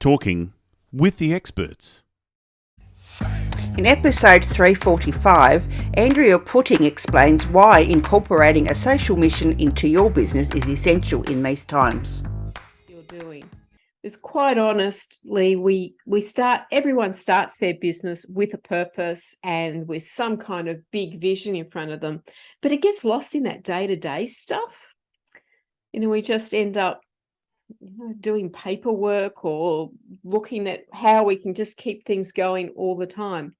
Talking with the experts. In episode 345, Andrea Putting explains why incorporating a social mission into your business is essential in these times. You're doing. Because quite honestly, everyone starts their business with a purpose and with some kind of big vision in front of them, but it gets lost in that day-to-day stuff. We just end up doing paperwork or looking at how we can just keep things going all the time.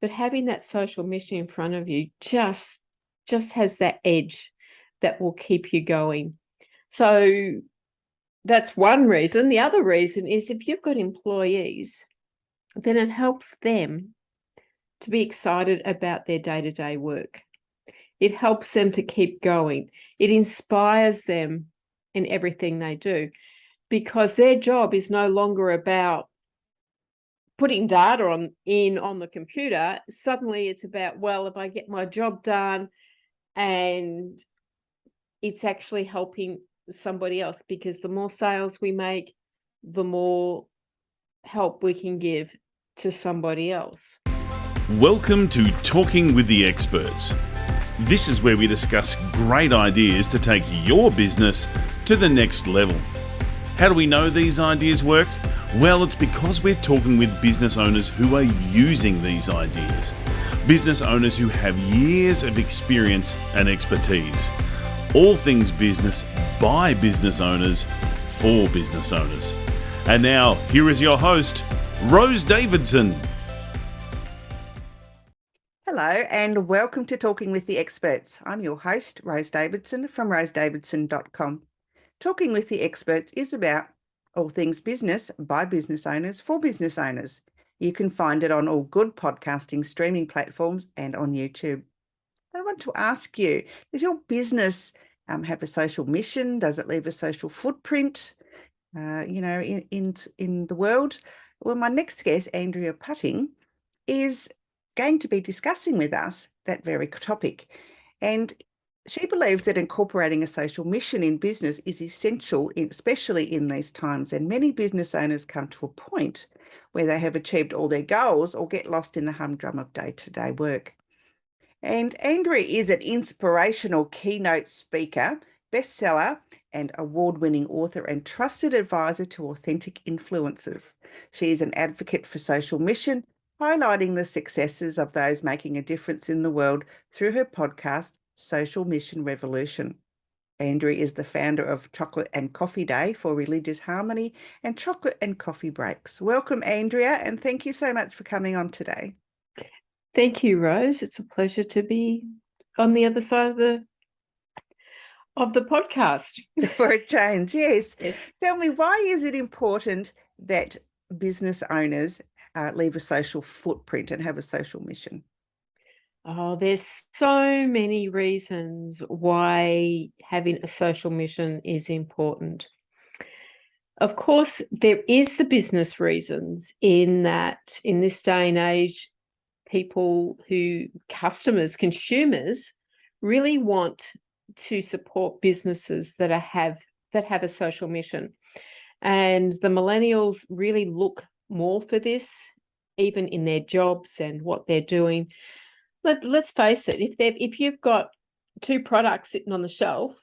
But having that social mission in front of you just has that edge that will keep you going. So that's one reason. The other reason is if you've got employees, then it helps them to be excited about their day-to-day work. It helps them to keep going. It inspires them in everything they do, because their job is no longer about putting data on the computer. Suddenly it's about, well, if I get my job done, and it's actually helping somebody else, because the more sales we make, the more help we can give to somebody else. Welcome to Talking with the Experts. This is where we discuss great ideas to take your business to the next level. How do we know these ideas work? Well, it's because we're talking with business owners who are using these ideas. Business owners who have years of experience and expertise. All things business by business owners for business owners. And now, here is your host, Rose Davidson. Hello and welcome to Talking with the Experts. I'm your host, Rose Davidson from rosedavidson.com. Talking with the Experts is about all things business by business owners for business owners. You can find it on all good podcasting streaming platforms and on YouTube. I want to ask you, does your business have a social mission? Does it leave a social footprint, in the world? Well, my next guest, Andrea Putting, is going to be discussing with us that very topic. And she believes that incorporating a social mission in business is essential, especially in these times. And many business owners come to a point where they have achieved all their goals or get lost in the humdrum of day-to-day work. And Andrea is an inspirational keynote speaker, bestseller, and award-winning author and trusted advisor to authentic influencers. She is an advocate for social mission, highlighting the successes of those making a difference in the world through her podcast, Social Mission Revolution. Andrea is the founder of Chocolate and Coffee Day for religious harmony and chocolate and coffee breaks. Welcome, Andrea, and thank you so much for coming on today. Thank you, Rose. It's a pleasure to be on the other side of the podcast. For a change, yes. Yes. Tell me, why is it important that business owners leave a social footprint and have a social mission? Oh, there's so many reasons why having a social mission is important. Of course, there is the business reasons, in that in this day and age, consumers really want to support businesses that have a social mission. And the millennials really look more for this, even in their jobs and what they're doing. Let's face it, if you've got two products sitting on the shelf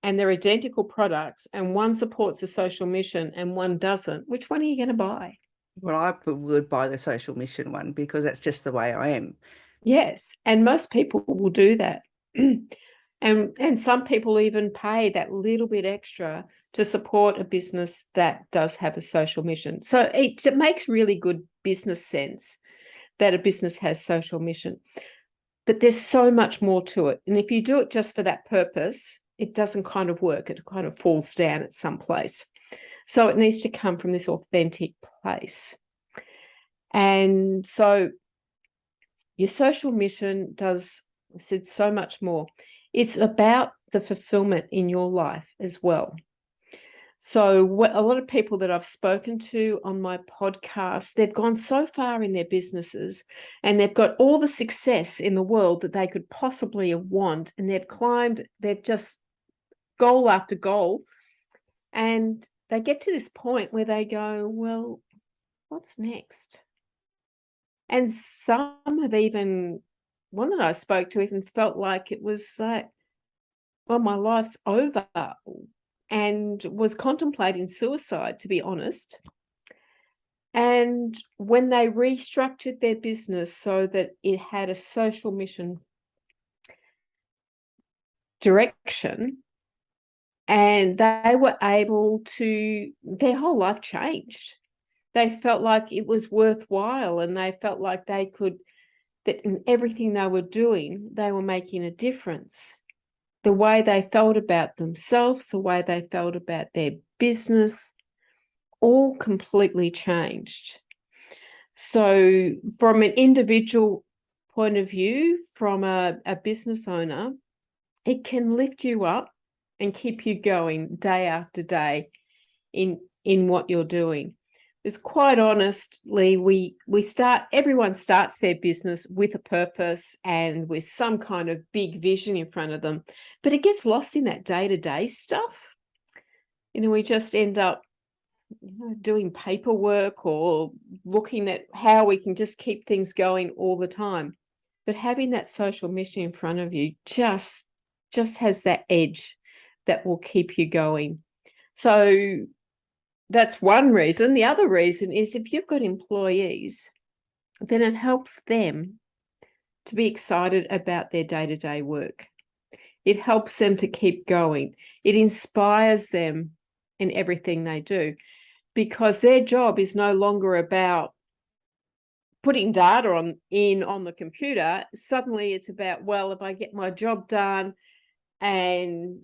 and they're identical products and one supports a social mission and one doesn't, which one are you going to buy? Well, I would buy the social mission one because that's just the way I am. Yes, and most people will do that. And some people even pay that little bit extra to support a business that does have a social mission. So it makes really good business sense that a business has social mission. But there's so much more to it. And if you do it just for that purpose, it doesn't kind of work. It kind of falls down at some place. So it needs to come from this authentic place. And so your social mission said so much more. It's about the fulfillment in your life as well. So a lot of people that I've spoken to on my podcast, they've gone so far in their businesses and they've got all the success in the world that they could possibly want. And they've just goal after goal. And they get to this point where they go, well, what's next? And some have even, one that I spoke to even felt like it was like, well, my life's over, and was contemplating suicide, to be honest. And when they restructured their business so that it had a social mission direction, and they were able to, their whole life changed. They felt like it was worthwhile, and they felt like they could, that in everything they were doing, they were making a difference. The way they felt about themselves, the way they felt about their business, all completely changed. So from an individual point of view, from a business owner, it can lift you up and keep you going day after day in what you're doing. Because quite honestly, everyone starts their business with a purpose and with some kind of big vision in front of them, but it gets lost in that day-to-day stuff. We just end up doing paperwork or looking at how we can just keep things going all the time. But having that social mission in front of you just has that edge that will keep you going. So that's one reason. The other reason is if you've got employees, then it helps them to be excited about their day-to-day work. It helps them to keep going. It inspires them in everything they do, because their job is no longer about putting data on the computer. Suddenly it's about, well, if I get my job done, and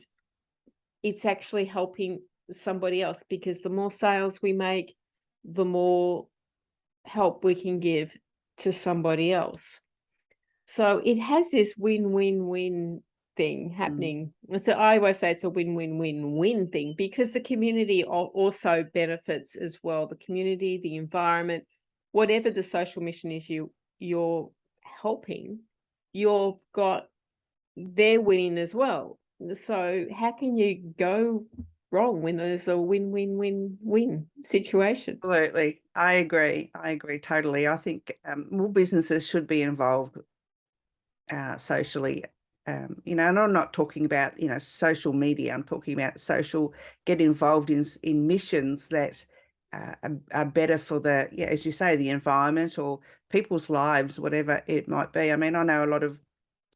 it's actually helping somebody else, because the more sales we make, the more help we can give to somebody else. So it has this win-win-win thing happening. So I always say it's a win-win-win-win thing, because the community also benefits as well. The community, the environment, whatever the social mission is you're helping, you've got, they're winning as well. So how can you go wrong when there's a win-win-win-win situation? Absolutely. I agree totally. I think more businesses should be involved socially, and I'm not talking about, social media. I'm talking about get involved in missions that are better for the, as you say, the environment or people's lives, whatever it might be. I mean, I know a lot of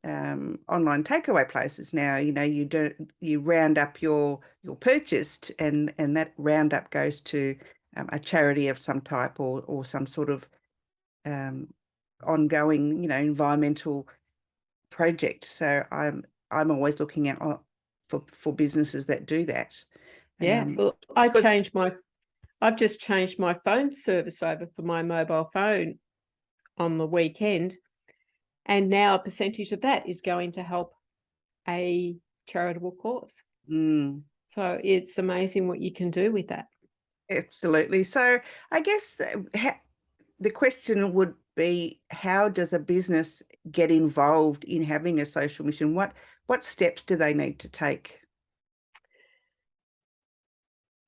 online takeaway places now. You round up your purchased, and that roundup goes to a charity of some type, or some sort of ongoing, environmental project. So I'm always looking at for businesses that do that. Yeah, well, I've just changed my phone service over for my mobile phone on the weekend, and now a percentage of that is going to help a charitable cause. So it's amazing what you can do with that. Absolutely. So I guess the question would be, how does a business get involved in having a social mission? What steps do they need to take?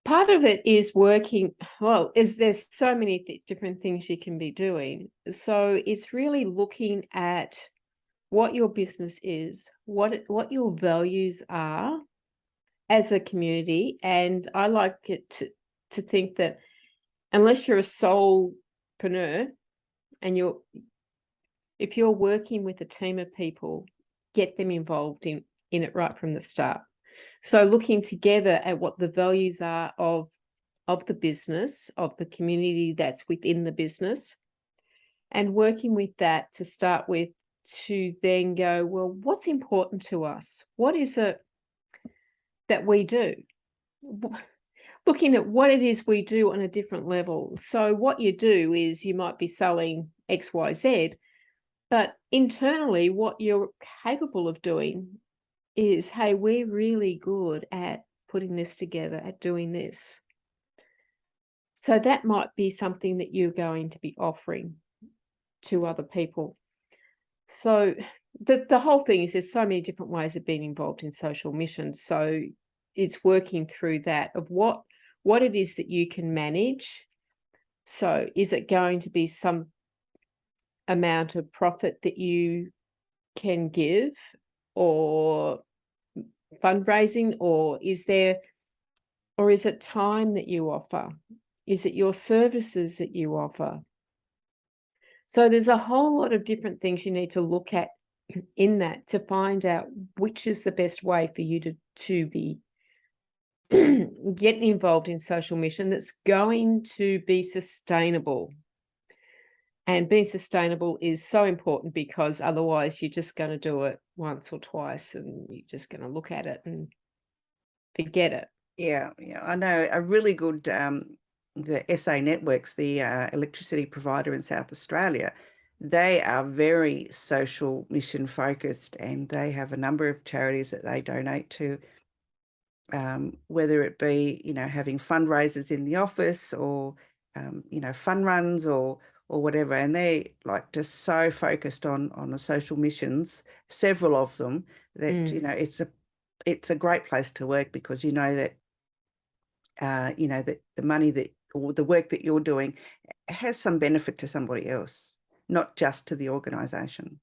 Part of it is there's so many different things you can be doing. So it's really looking at what your business is, what your values are as a community. And I like it to think that unless you're a solopreneur, and if you're working with a team of people, get them involved in it right from the start. So looking together at what the values are of the business, of the community that's within the business, and working with that to start with, to then go, well, what's important to us? What is it that we do? Looking at what it is we do on a different level. So what you do is you might be selling X, Y, Z, but internally what you're capable of doing is, hey, we're really good at putting this together, at doing this. So that might be something that you're going to be offering to other people. So the whole thing is, there's so many different ways of being involved in social missions. So it's working through that of what it is that you can manage, So is it going to be some amount of profit that you can give, or fundraising, or is it time that you offer? Is it your services that you offer? So there's a whole lot of different things you need to look at in that to find out which is the best way for you to be getting involved in social mission that's going to be sustainable. And being sustainable is so important, because otherwise you're just going to do it once or twice and you're just going to look at it and forget it. Yeah. I know a really good, the SA Networks, the electricity provider in South Australia, they are very social mission focused, and they have a number of charities that they donate to, whether it be, having fundraisers in the office, or, fun runs, or whatever. And they're like just so focused on the social missions, several of them, that, it's a great place to work, because that that the money that, or the work that you're doing, has some benefit to somebody else, not just to the organisation.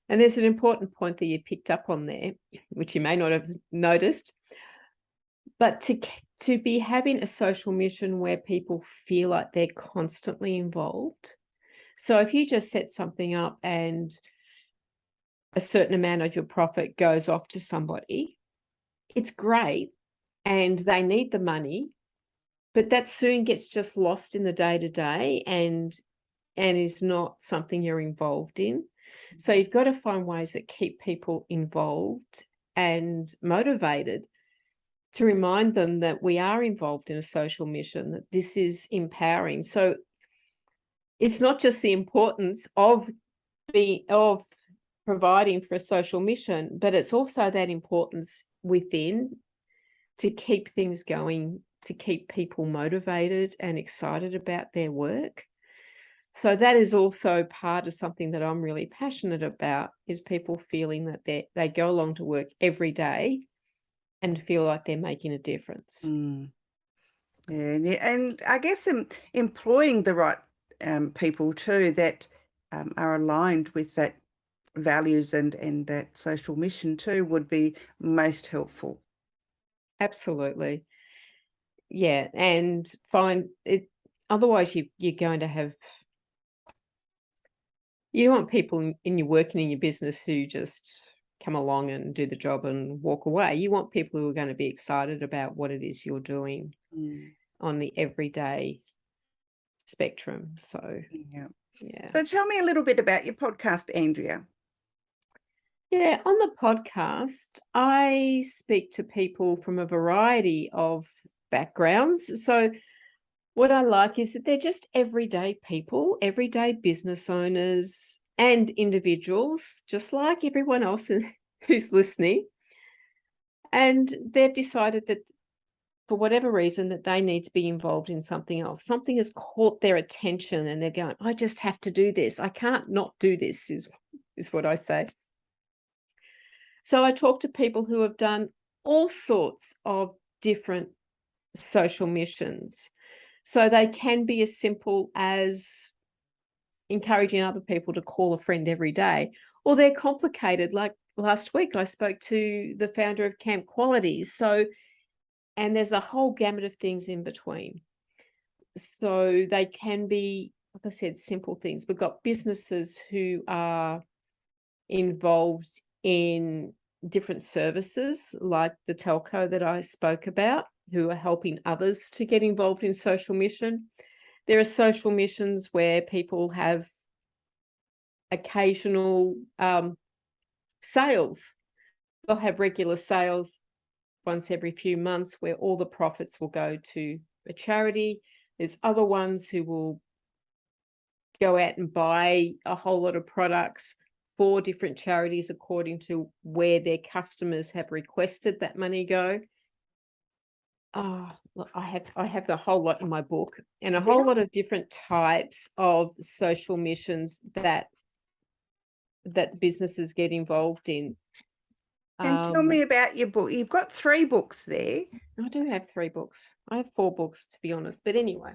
And there's an important point that you picked up on there, which you may not have noticed, but to be having a social mission where people feel like they're constantly involved. So if you just set something up and a certain amount of your profit goes off to somebody, it's great and they need the money, but that soon gets just lost in the day-to-day and is not something you're involved in. So you've got to find ways that keep people involved and motivated, to remind them that we are involved in a social mission, that this is empowering. So it's not just the importance of providing for a social mission, but it's also that importance within, to keep things going, to keep people motivated and excited about their work. So that is also part of something that I'm really passionate about, is people feeling that they go along to work every day and feel like they're making a difference. Yeah, and I guess employing the right people too, that are aligned with that values and that social mission too, would be most helpful. Absolutely. Yeah, and find it. Otherwise, you're going to have. You don't want people in your working in your business who just come along and do the job and walk away. You want people who are going to be excited about what it is you're doing on the everyday spectrum. So, yeah. So tell me a little bit about your podcast, Andrea. Yeah, on the podcast, I speak to people from a variety of backgrounds. So what I like is that they're just everyday people, everyday business owners and individuals, just like everyone else who's listening. And they've decided that for whatever reason that they need to be involved in something else. Something has caught their attention and they're going, I just have to do this. I can't not do this, is what I say. So I talk to people who have done all sorts of different social missions. So they can be as simple as encouraging other people to call a friend every day, or they're complicated. Like last week, I spoke to the founder of Camp Qualities. And there's a whole gamut of things in between. So they can be, like I said, simple things. We've got businesses who are involved in different services, like the telco that I spoke about, who are helping others to get involved in social mission. There are social missions where people have occasional sales. They'll have regular sales once every few months where all the profits will go to a charity. There's other ones who will go out and buy a whole lot of products for different charities according to where their customers have requested that money go. Look, I have the whole lot in my book, and a whole lot of different types of social missions that businesses get involved in. And tell me about your book. You've got 3 books there. I do have 3 books. I have 4 books, to be honest. But anyway.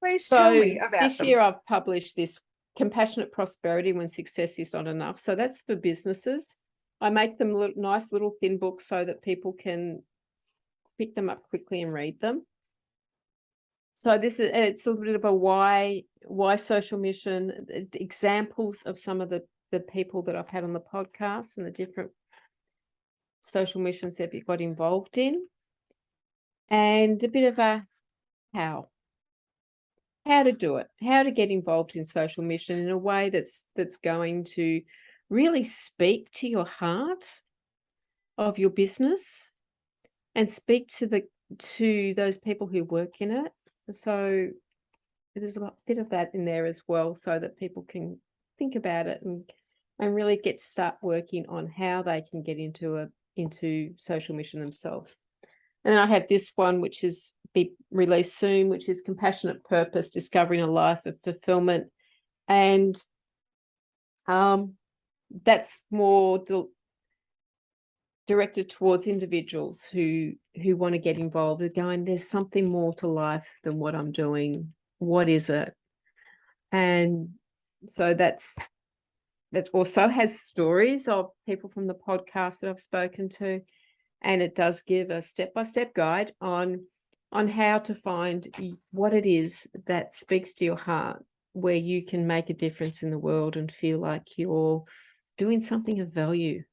Please tell So me about this them. year I've published this Compassionate Prosperity When Success Is Not Enough. So that's for businesses. I make them nice little thin books so that people can pick them up quickly and read them. So it's a bit of a why social mission, examples of some of the people that I've had on the podcast and the different social missions that we got involved in, and a bit of a how to do it, how to get involved in social mission in a way that's going to really speak to your heart of your business and speak to those people who work in it. So there's a bit of that in there as well, so that people can think about it and really get to start working on how they can get into social mission themselves. And then I have this one, which is be released soon, which is Compassionate Purpose, Discovering a Life of Fulfillment. And that's more directed towards individuals who want to get involved and going, there's something more to life than what I'm doing. What is it? And so that also has stories of people from the podcast that I've spoken to. And it does give a step-by-step guide on how to find what it is that speaks to your heart, where you can make a difference in the world and feel like you're doing something of value.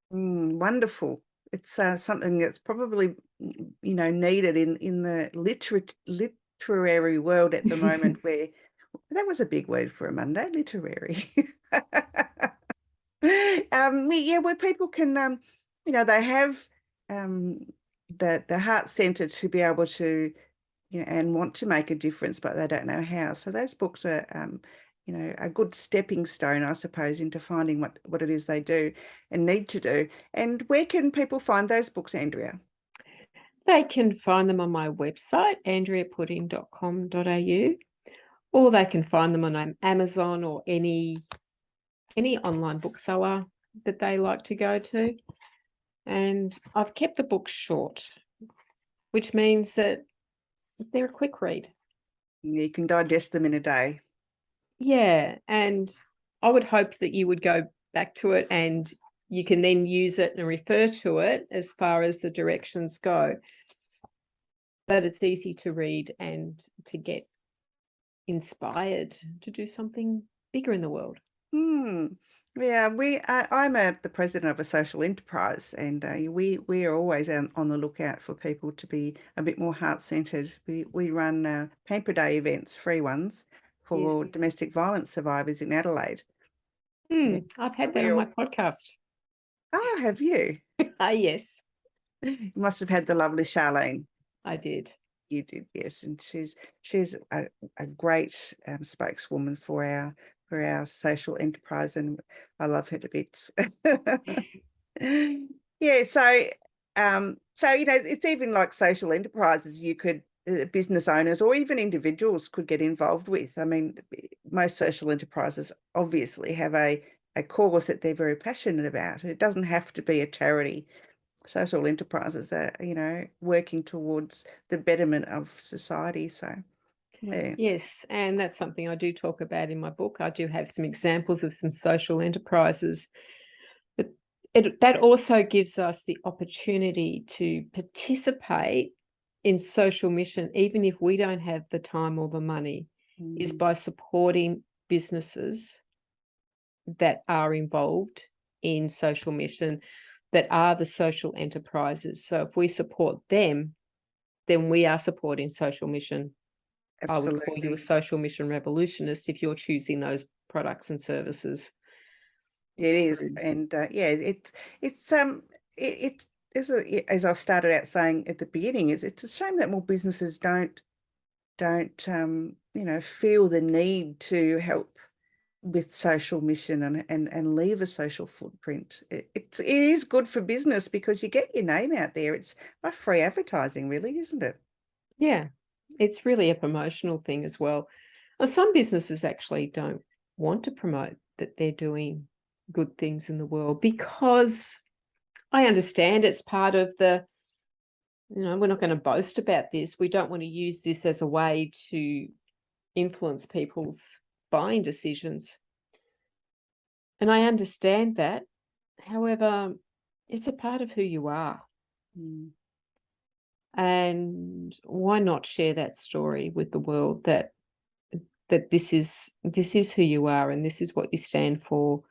Wonderful. It's something that's probably, needed in the literary world at the moment, where that was a big word for a Monday, literary. Where people can, they have the heart center to be able to, and want to make a difference, but they don't know how. So those books are, a good stepping stone, I suppose, into finding what it is they do and need to do. And where can people find those books, Andrea? They can find them on my website, andreapudding.com.au, or they can find them on Amazon or any online bookseller that they like to go to. And I've kept the books short, which means that they're a quick read. You can digest them in a day. Yeah, and I would hope that you would go back to it and you can then use it and refer to it as far as the directions go. But it's easy to read and to get inspired to do something bigger in the world. Yeah, I'm the president of a social enterprise, and we are always on the lookout for people to be a bit more heart-centered. We run Pamper Day events, free ones, for Yes. domestic violence survivors in Adelaide. I've had that on my podcast. Oh, have you? Yes. You must have had the lovely Charlene. I did. You did, yes, and she's a great spokeswoman for our social enterprise, and I love her to bits. Yeah, so it's even like social enterprises you could business owners or even individuals could get involved with. I mean, most social enterprises obviously have a cause that they're very passionate about. It doesn't have to be a charity. Social enterprises are, working towards the betterment of society. So, yeah. Yes, and that's something I do talk about in my book. I do have some examples of some social enterprises. But that also gives us the opportunity to participate in social mission, even if we don't have the time or the money, is by supporting businesses that are involved in social mission, that are the social enterprises. So if we support them, then we are supporting social mission. Absolutely. I would call you a social mission revolutionist if you're choosing those products and services. It is, and as I started out saying at the beginning, it's a shame that more businesses don't feel the need to help with social mission and leave a social footprint. It is good for business because you get your name out there. It's like free advertising, really, isn't it? Yeah, it's really a promotional thing as well. Some businesses actually don't want to promote that they're doing good things in the world, because I understand it's part of the, we're not going to boast about this. We don't want to use this as a way to influence people's buying decisions. And I understand that. However, it's a part of who you are. And why not share that story with the world that this is who you are and this is what you stand for,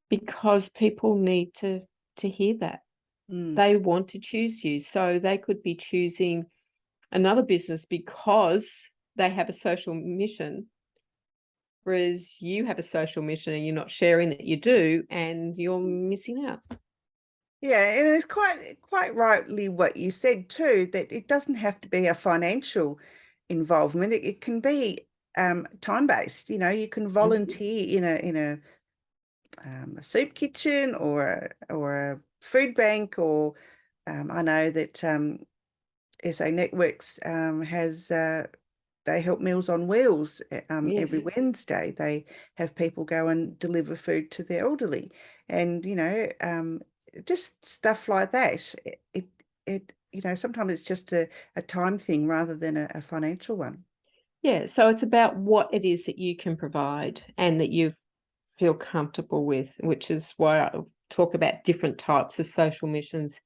because people need to hear that. They want to choose you. So they could be choosing another business because they have a social mission, whereas you have a social mission and you're not sharing that you do, and you're missing out. Yeah, and it's quite rightly what you said too, that it doesn't have to be a financial involvement. It can be time-based. You can volunteer in a soup kitchen or a food bank, or I know that SA Networks has they help Meals on Wheels every Yes. Wednesday. They have people go and deliver food to the elderly, and just stuff like that. Sometimes it's just a time thing rather than a financial one. Yeah, so it's about what it is that you can provide and that you feel comfortable with, which is why I talk about different types of social missions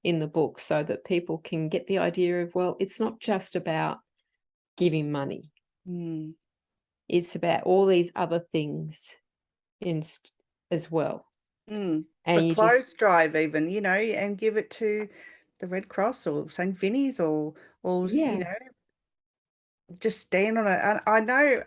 in the book, so that people can get the idea of, well, it's not just about giving money. It's about all these other things as well. And But you clothes just drive even, and give it to the Red Cross or St. Vinny's or just stand on it. I know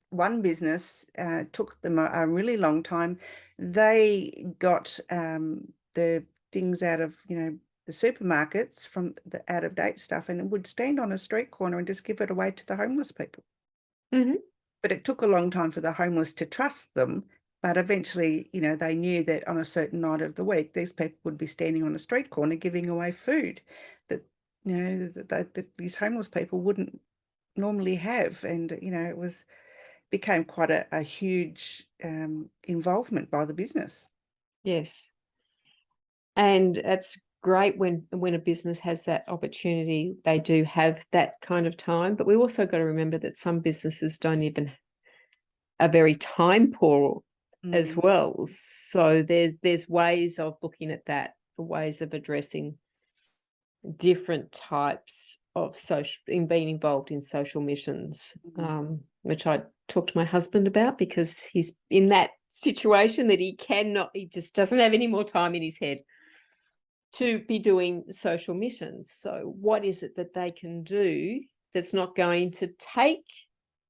one business took them a really long time. They got the things out of, the supermarkets from the out of date stuff, and would stand on a street corner and just give it away to the homeless people. But it took a long time for the homeless to trust them. But eventually, they knew that on a certain night of the week, these people would be standing on a street corner giving away food that, that these homeless people wouldn't normally have. And, it became quite a huge involvement by the business. Yes. And it's great when a business has that opportunity. They do have that kind of time, but we also got to remember that some businesses don't even are very time poor as well. So there's ways of looking at that, ways of addressing different types of being involved in social missions, which I talked to my husband about, because he's in that situation that he just doesn't have any more time in his head to be doing social missions. So what is it that they can do that's not going to take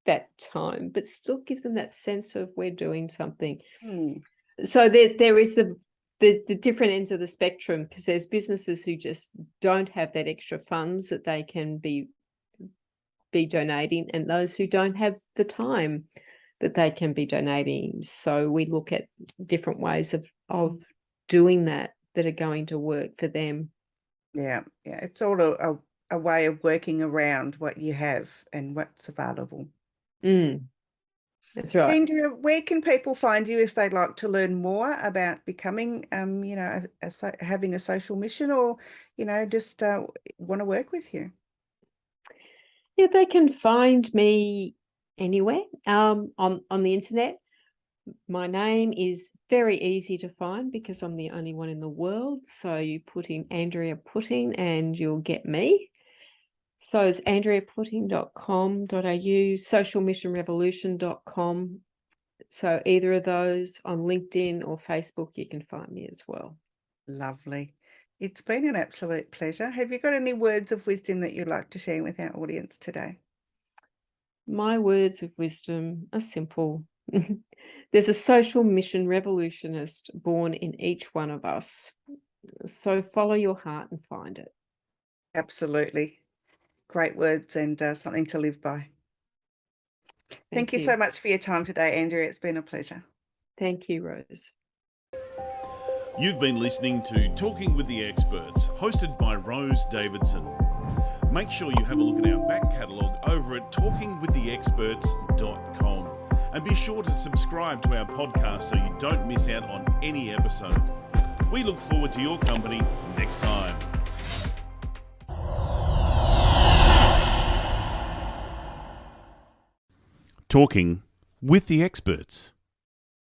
that time, but still give them that sense of we're doing something? So there is the different ends of the spectrum, because there's businesses who just don't have that extra funds that they can be donating, and those who don't have the time that they can be donating. So we look at different ways of doing that are going to work for them. Yeah. It's all a way of working around what you have and what's available. That's right. Andrea, where can people find you if they'd like to learn more about becoming, having a social mission, or, just want to work with you? Yeah, they can find me anywhere on the internet. My name is very easy to find because I'm the only one in the world. So you put in Andrea Putting and you'll get me. So it's andreaputting.com.au, socialmissionrevolution.com. So either of those, on LinkedIn or Facebook, you can find me as well. Lovely. It's been an absolute pleasure. Have you got any words of wisdom that you'd like to share with our audience today? My words of wisdom are simple. There's a social mission revolutionist born in each one of us. So follow your heart and find it. Absolutely. Great words, and something to live by. Thank you so much for your time today, Andrea. It's been a pleasure. Thank you, Rose. You've been listening to Talking with the Experts, hosted by Rose Davidson. Make sure you have a look at our back catalogue over at talkingwiththeexperts.com. And be sure to subscribe to our podcast so you don't miss out on any episode. We look forward to your company next time. Talking with the Experts.